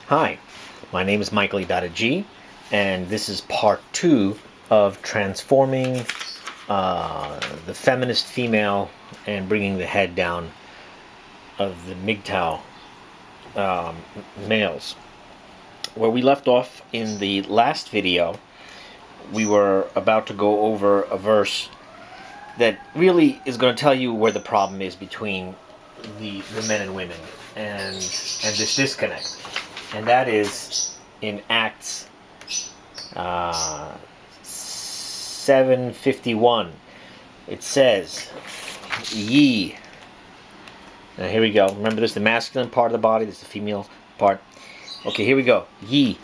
Hi, my name is Michael Idarecis, and this is part 2 of transforming the feminist female and bringing the head down of the MGTOW males. Where we left off in the last video, we were about to go over a verse that really is going to tell you where the problem is between the men and women and this disconnect. And that is in Acts 7:51. It says, ye. Now here we go. Remember, this is the masculine part of the body. This is the female part. Okay, here we go. Ye.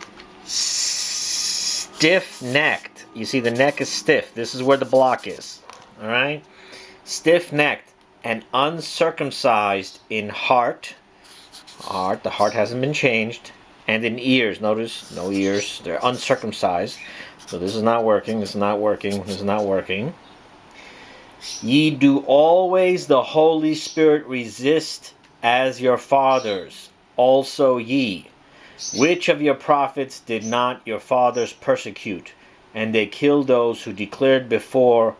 Stiff-necked. You see, the neck is stiff. This is where the block is. All right? Stiff-necked and uncircumcised in heart. The heart hasn't been changed. And in ears. Notice, no ears. They're uncircumcised. So this is not working. This is not working. This is not working. Ye do always the Holy Spirit resist as your fathers. Also ye. Which of your prophets did not your fathers persecute? And they killed those who declared before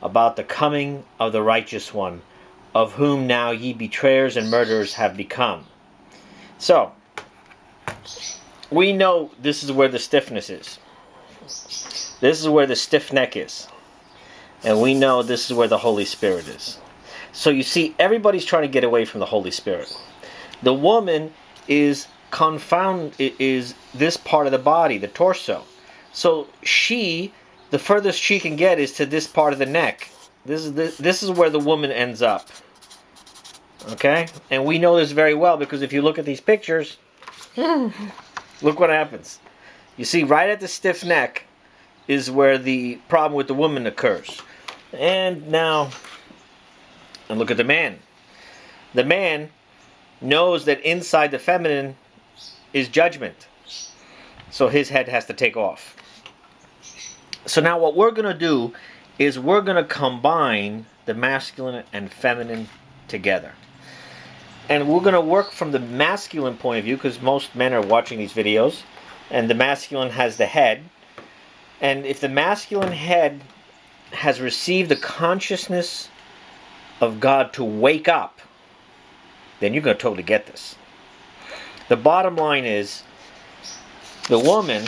about the coming of the righteous one, of whom now ye betrayers and murderers have become. So, we know this is where the stiffness is. This is where the stiff neck is. And we know this is where the Holy Spirit is. So you see, everybody's trying to get away from the Holy Spirit. The woman is is this part of the body, the torso. So the furthest she can get is to this part of the neck. This is where the woman ends up. Okay? And we know this very well because if you look at these pictures, look what happens. You see, right at the stiff neck is where the problem with the woman occurs. And now, and look at the man. The man knows that inside the feminine is judgment. So his head has to take off. So now what we're going to do is we're going to combine the masculine and feminine together. And we're going to work from the masculine point of view, because most men are watching these videos, and the masculine has the head. And if the masculine head has received the consciousness of God to wake up, then you're going to totally get this. The bottom line is, the woman,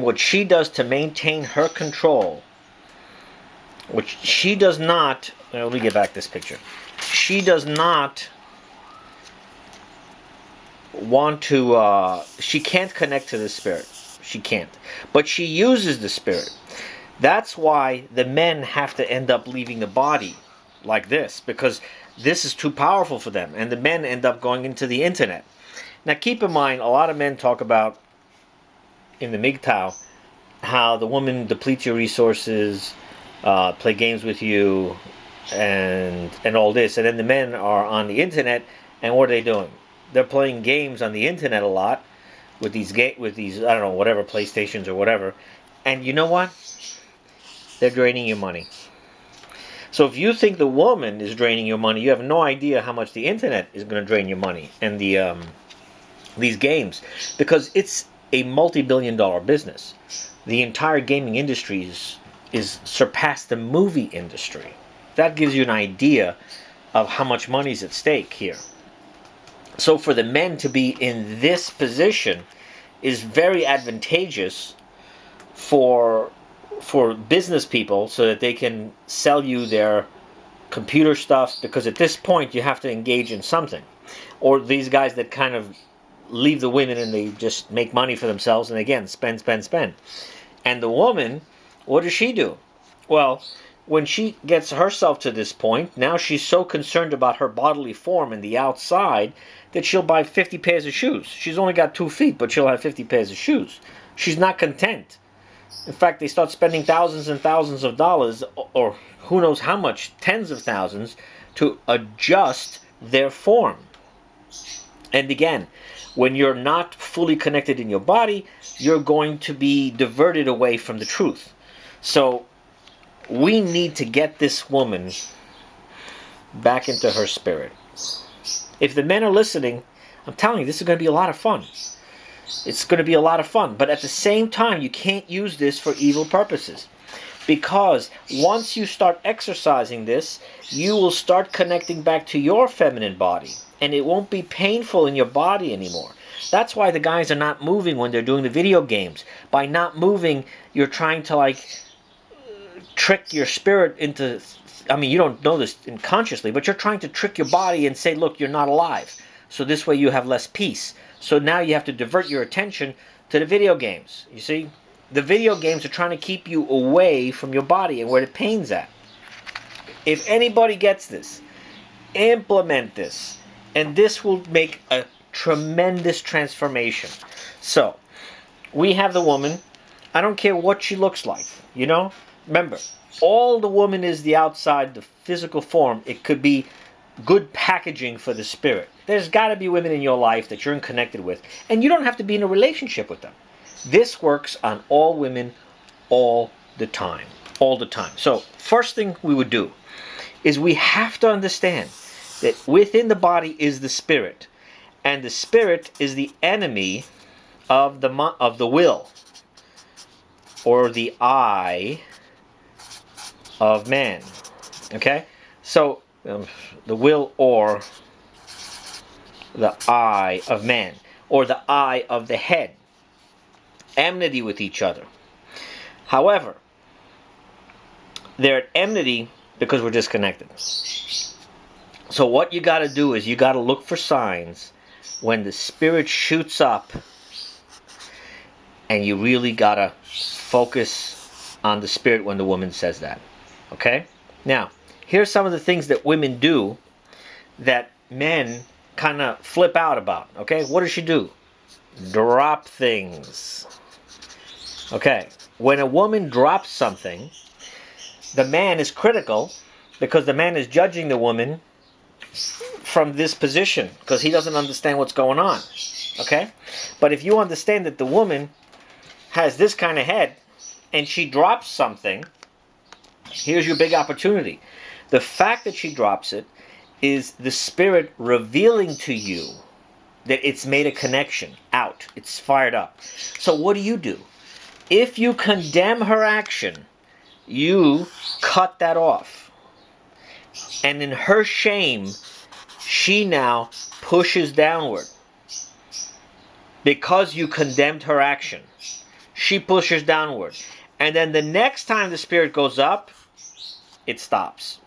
what she does to maintain her control, which she does not, let me get back this picture. She does not want to, she can't connect to the Spirit. She can't. But she uses the Spirit. That's why the men have to end up leaving the body like this, because this is too powerful for them. And the men end up going into the internet. Now keep in mind, a lot of men talk about, in the MGTOW, how the woman depletes your resources, play games with you, and all this. And then the men are on the internet, and what are they doing? They're playing games on the internet a lot with these I don't know, whatever, PlayStations or whatever. And you know what? They're draining your money. So if you think the woman is draining your money, you have no idea how much the internet is going to drain your money, and these games, because it's a multi-billion-dollar business. The entire gaming industry is surpassed the movie industry. That gives you an idea of how much money is at stake here. So for the men to be in this position is very advantageous for business people, so that they can sell you their computer stuff, because at this point you have to engage in something. Or these guys that kind of leave the women and they just make money for themselves, and again, spend. And the woman, what does she do? Well, when she gets herself to this point, now she's so concerned about her bodily form and the outside that she'll buy 50 pairs of shoes. She's only got 2 feet, but she'll have 50 pairs of shoes. She's not content. In fact, they start spending thousands and thousands of dollars, or who knows how much, tens of thousands, to adjust their form. And again, when you're not fully connected in your body, you're going to be diverted away from the truth. So we need to get this woman back into her spirit. If the men are listening, I'm telling you, this is going to be a lot of fun. It's going to be a lot of fun. But at the same time, you can't use this for evil purposes. Because once you start exercising this, you will start connecting back to your feminine body. And it won't be painful in your body anymore. That's why the guys are not moving when they're doing the video games. By not moving, you're trying to like trick your spirit into... I mean, you don't know this unconsciously, but you're trying to trick your body and say, look, you're not alive. So this way you have less peace. So now you have to divert your attention to the video games. You see? The video games are trying to keep you away from your body and where the pain's at. If anybody gets this, implement this. And this will make a tremendous transformation. So, we have the woman. I don't care what she looks like. You know? Remember, all the woman is the outside, the physical form. It could be good packaging for the spirit. There's got to be women in your life that you're connected with, and you don't have to be in a relationship with them. This works on all women all the time. All the time. So, first thing we would do is we have to understand that within the body is the spirit, and the spirit is the enemy of the will, or the I of man. Okay? So, the will or the I of man, or the I of the head. Enmity with each other. However, they're at enmity because we're disconnected. So what you got to do is you got to look for signs when the spirit shoots up, and you really got to focus on the spirit when the woman says that. Okay? Now, here's some of the things that women do that men kind of flip out about. Okay? What does she do? Drop things. Okay, when a woman drops something, the man is critical because the man is judging the woman from this position because he doesn't understand what's going on. Okay? But if you understand that the woman has this kind of head and she drops something, here's your big opportunity. The fact that she drops it is the spirit revealing to you that it's made a connection out. It's fired up. So what do? If you condemn her action, you cut that off. And in her shame, she now pushes downward. Because you condemned her action, she pushes downward. And then the next time the spirit goes up, it stops.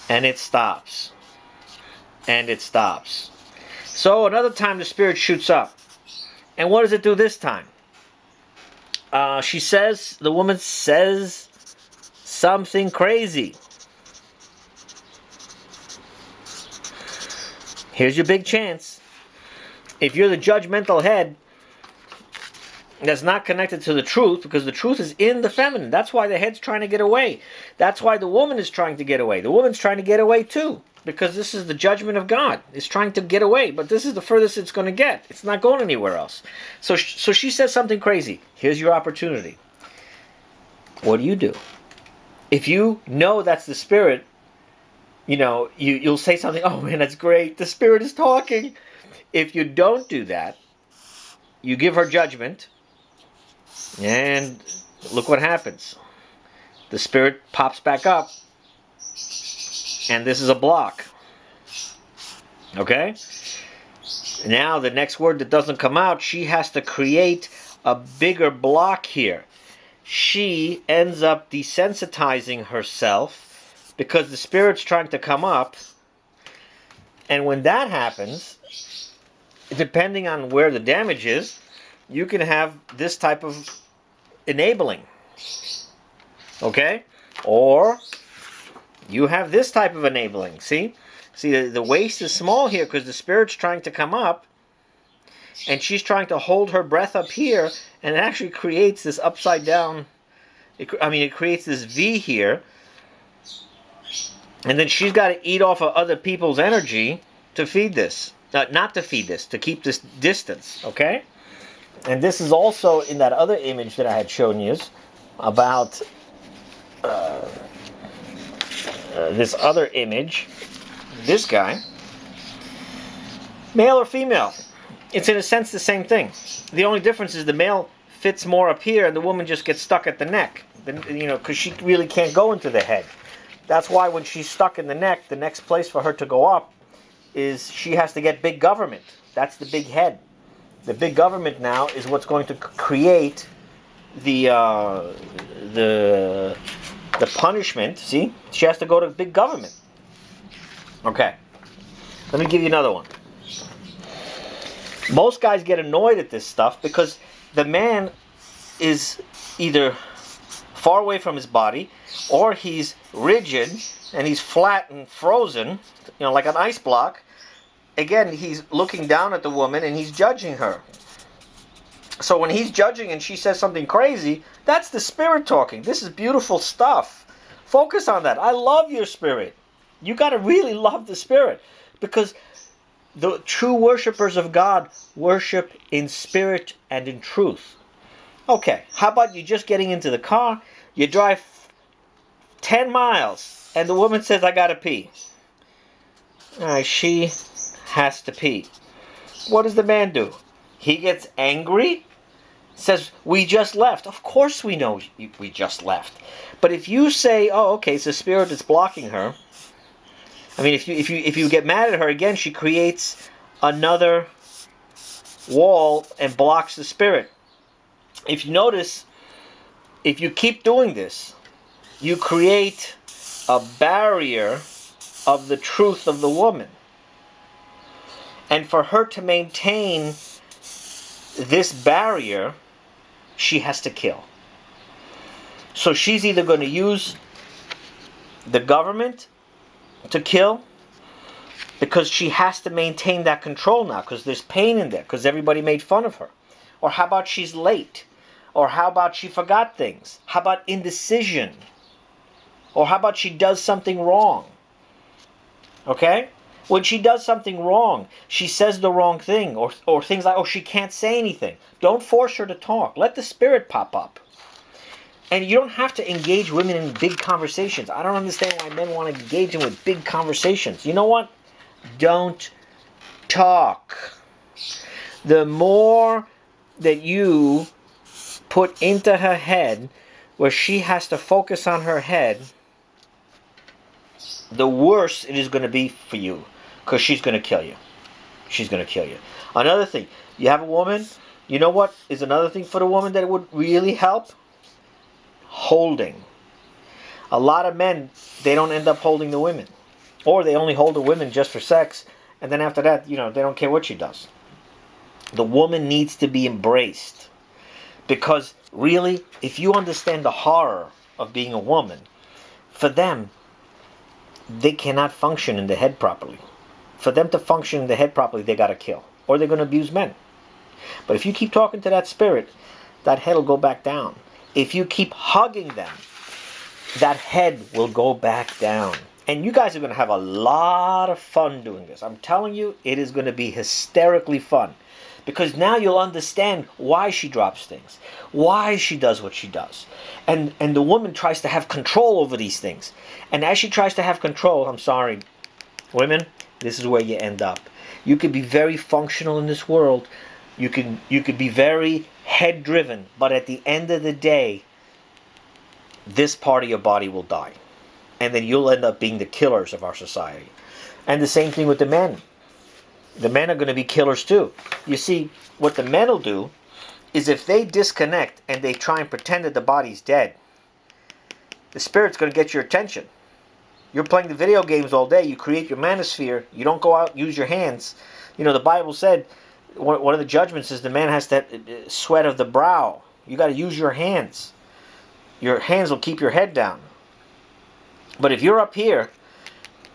And it stops. And it stops. So another time the spirit shoots up. And what does it do this time? The woman says something crazy. Here's your big chance. If you're the judgmental head that's not connected to the truth, because the truth is in the feminine. That's why the head's trying to get away. That's why the woman is trying to get away. The woman's trying to get away too. Because this is the judgment of God. It's trying to get away. But this is the furthest it's going to get. It's not going anywhere else. So she says something crazy. Here's your opportunity. What do? If you know that's the spirit, you'll say something, oh man, that's great. The spirit is talking. If you don't do that, you give her judgment. And look what happens. The spirit pops back up. And this is a block. Okay? Now the next word that doesn't come out, she has to create a bigger block here. She ends up desensitizing herself because the spirit's trying to come up. And when that happens, depending on where the damage is, you can have this type of enabling. Okay? Or you have this type of enabling. See, the waist is small here because the spirit's trying to come up, and she's trying to hold her breath up here, and it actually creates this upside down. It creates this V here, and then she's got to eat off of other people's energy to feed this. Not to feed this, to keep this distance. Okay, and this is also in that other image that I had shown you about. This other image, this guy, Male or female, it's in a sense the same thing. The only difference is the male fits more up here and the woman just gets stuck at the neck. Because she really can't go into the head. That's why when she's stuck in the neck, the next place for her to go up is she has to get big government. That's the big head. The big government now is what's going to create the punishment. See, she has to go to big government. Okay, let me give you another one. Most guys get annoyed at this stuff because the man is either far away from his body, or he's rigid and he's flat and frozen, like an ice block. Again, he's looking down at the woman and he's judging her. So when he's judging and she says something crazy, that's the spirit talking. This is beautiful stuff. Focus on that. I love your spirit. You got to really love the spirit, because the true worshipers of God worship in spirit and in truth. Okay, how about you just getting into the car, you drive 10 miles, and the woman says, I gotta pee. She has to pee. What does the man do? He gets angry, says, we just left. Of course we know we just left. But if you say, oh, okay, it's the spirit that's blocking her. I mean, if you get mad at her again, she creates another wall and blocks the spirit. If you notice, if you keep doing this, you create a barrier of the truth of the woman. And for her to maintain this barrier, she has to kill. So she's either going to use the government to kill, because she has to maintain that control now, because there's pain in there, because everybody made fun of her. Or how about she's late? Or how about she forgot things? How about indecision? Or how about she does something wrong? Okay? When she does something wrong, she says the wrong thing, or things like, oh, she can't say anything. Don't force her to talk. Let the spirit pop up. And you don't have to engage women in big conversations. I don't understand why men want to engage them with big conversations. You know what? Don't talk. The more that you put into her head, where she has to focus on her head, the worse it is going to be for you, because she's going to kill you. She's going to kill you. Another thing, you have a woman, you know what is another thing for the woman that would really help? Holding. A lot of men, they don't end up holding the women. Or they only hold the women just for sex, and then after that, they don't care what she does. The woman needs to be embraced. Because really, if you understand the horror of being a woman, for them, they cannot function in the head properly. For them to function in the head properly, they got to kill. Or they're going to abuse men. But if you keep talking to that spirit, that head will go back down. If you keep hugging them, that head will go back down. And you guys are going to have a lot of fun doing this. I'm telling you, it is going to be hysterically fun. Because now you'll understand why she drops things. Why she does what she does. And the woman tries to have control over these things. And as she tries to have control, I'm sorry, women, this is where you end up. You could be very functional in this world. You could be very head driven. But at the end of the day, this part of your body will die. And then you'll end up being the killers of our society. And the same thing with the men. The men are going to be killers too. You see, what the men will do is if they disconnect and they try and pretend that the body's dead, the spirit's going to get your attention. You're playing the video games all day. You create your manosphere. You don't go out, use your hands. The Bible said one of the judgments is the man has that sweat of the brow. You got to use your hands. Your hands will keep your head down. But if you're up here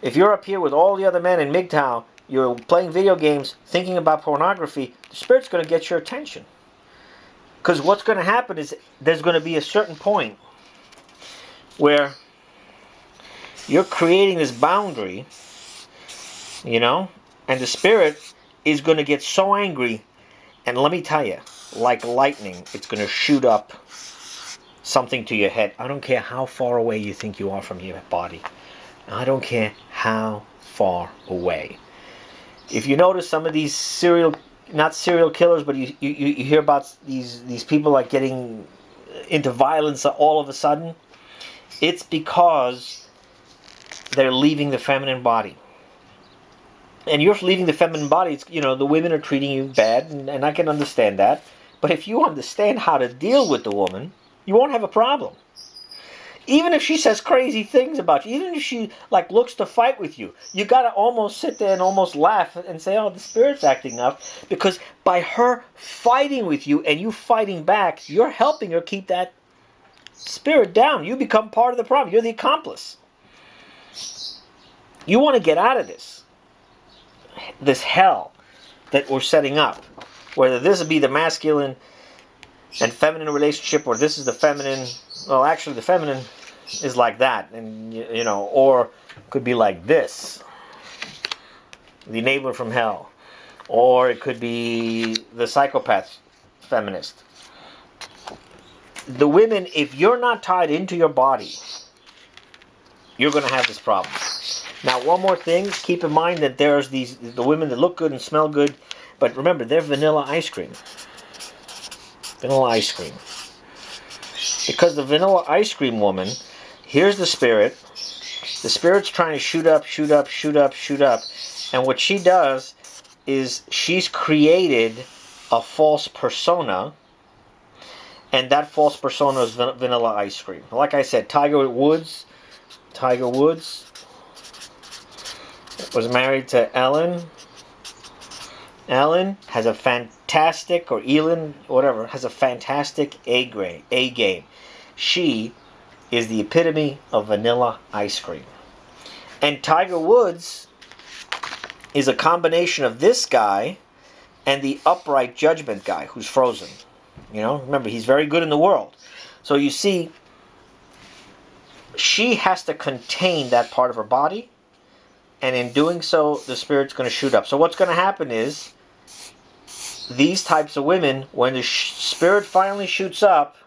with all the other men in MGTOW, you're playing video games, thinking about pornography, the spirit's going to get your attention. Because what's going to happen is there's going to be a certain point where you're creating this boundary, and the spirit is going to get so angry, and let me tell you, like lightning, it's going to shoot up something to your head. I don't care how far away you think you are from your body. I don't care how far away. If you notice some of these not serial killers, but you hear about these people like getting into violence all of a sudden, it's because they're leaving the feminine body. And you're leaving the feminine body, it's, the women are treating you bad, and I can understand that. But if you understand how to deal with the woman, you won't have a problem. Even if she says crazy things about you, even if she like looks to fight with you, you gotta almost sit there and almost laugh and say, "Oh, the spirit's acting up," because by her fighting with you and you fighting back, you're helping her keep that spirit down. You become part of the problem. You're the accomplice. You want to get out of this hell that we're setting up, whether this would be the masculine and feminine relationship, or this is the feminine. Well, actually, the feminine is like that, and or could be like this, the enabler from hell, or it could be the psychopath feminist. The women, if you're not tied into your body, you're going to have this problem. Now, one more thing, keep in mind that there's the women that look good and smell good, but remember, they're vanilla ice cream. Vanilla ice cream. Because the vanilla ice cream woman, here's the spirit. The spirit's trying to shoot up, shoot up, shoot up, shoot up. And what she does is she's created a false persona. And that false persona is vanilla ice cream. Like I said, Tiger Woods was married to Ellen. Ellen has a fantastic, or Elin, whatever, has a fantastic A game. She is the epitome of vanilla ice cream. And Tiger Woods is a combination of this guy and the upright judgment guy who's frozen. Remember, he's very good in the world. So you see, she has to contain that part of her body, and in doing so, the spirit's going to shoot up. So what's going to happen is, these types of women, when the spirit finally shoots up,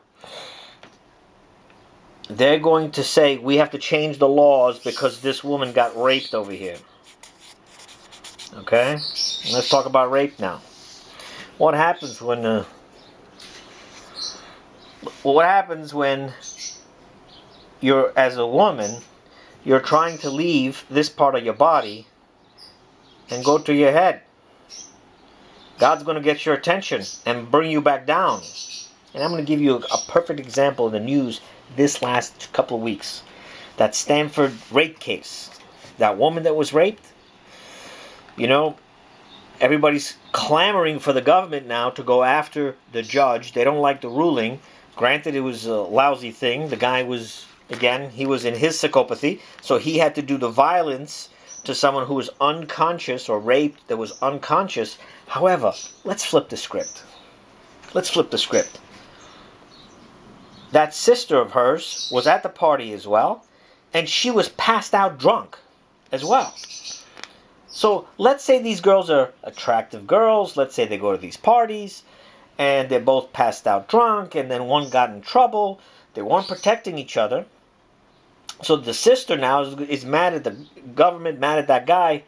they're going to say, we have to change the laws because this woman got raped over here. Okay? Let's talk about rape now. What happens when you're, as a woman, you're trying to leave this part of your body and go to your head? God's going to get your attention and bring you back down. And I'm going to give you a perfect example in the news this last couple of weeks. That Stanford rape case. That woman that was raped. Everybody's clamoring for the government now to go after the judge. They don't like the ruling. Granted, it was a lousy thing. The guy was, again, he was in his psychopathy. So he had to do the violence to someone who was unconscious, or raped that was unconscious. However, let's flip the script. That sister of hers was at the party as well, and she was passed out drunk as well. So let's say these girls are attractive girls. Let's say they go to these parties, and they're both passed out drunk, and then one got in trouble. They weren't protecting each other. So the sister now is mad at the government, mad at that guy.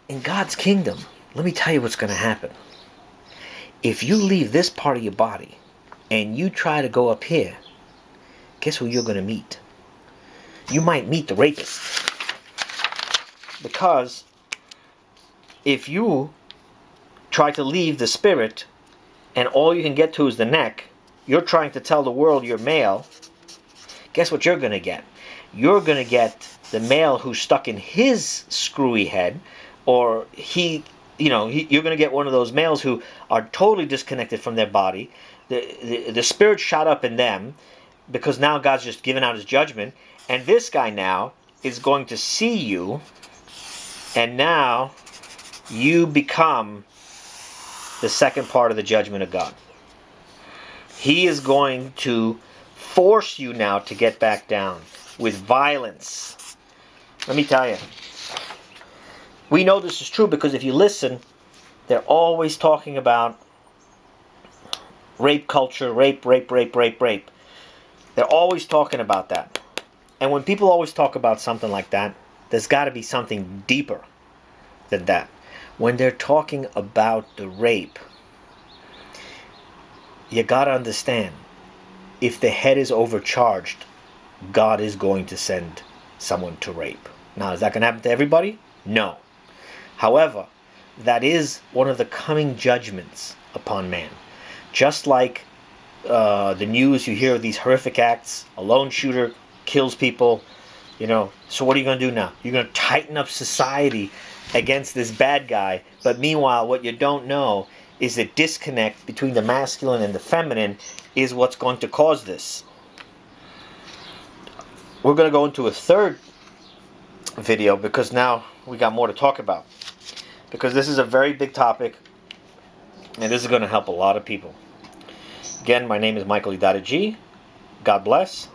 In God's kingdom, let me tell you what's going to happen. If you leave this part of your body and you try to go up here, guess who you're going to meet? You might meet the rapist. Because if you try to leave the spirit and all you can get to is the neck, you're trying to tell the world you're male. Guess what you're going to get? You're going to get the male who's stuck in his screwy head, or you're going to get one of those males who are totally disconnected from their body. The spirit shot up in them because now God's just given out his judgment. And this guy now is going to see you, and now you become the second part of the judgment of God. He is going to force you now to get back down with violence. Let me tell you. We know this is true because if you listen, they're always talking about rape culture, rape. They're always talking about that. And when people always talk about something like that, there's got to be something deeper than that. When they're talking about the rape, you gotta understand, if the head is overcharged, God is going to send someone to rape. Now, is that going to happen to everybody? No. However, that is one of the coming judgments upon man. Just like the news, you hear of these horrific acts, a lone shooter kills people, so what are you going to do now? You're going to tighten up society against this bad guy, but meanwhile, what you don't know is the disconnect between the masculine and the feminine is what's going to cause this. We're going to go into a third video because now we got more to talk about. Because this is a very big topic, and this is going to help a lot of people. Again, my name is Michael Idarecis. God bless.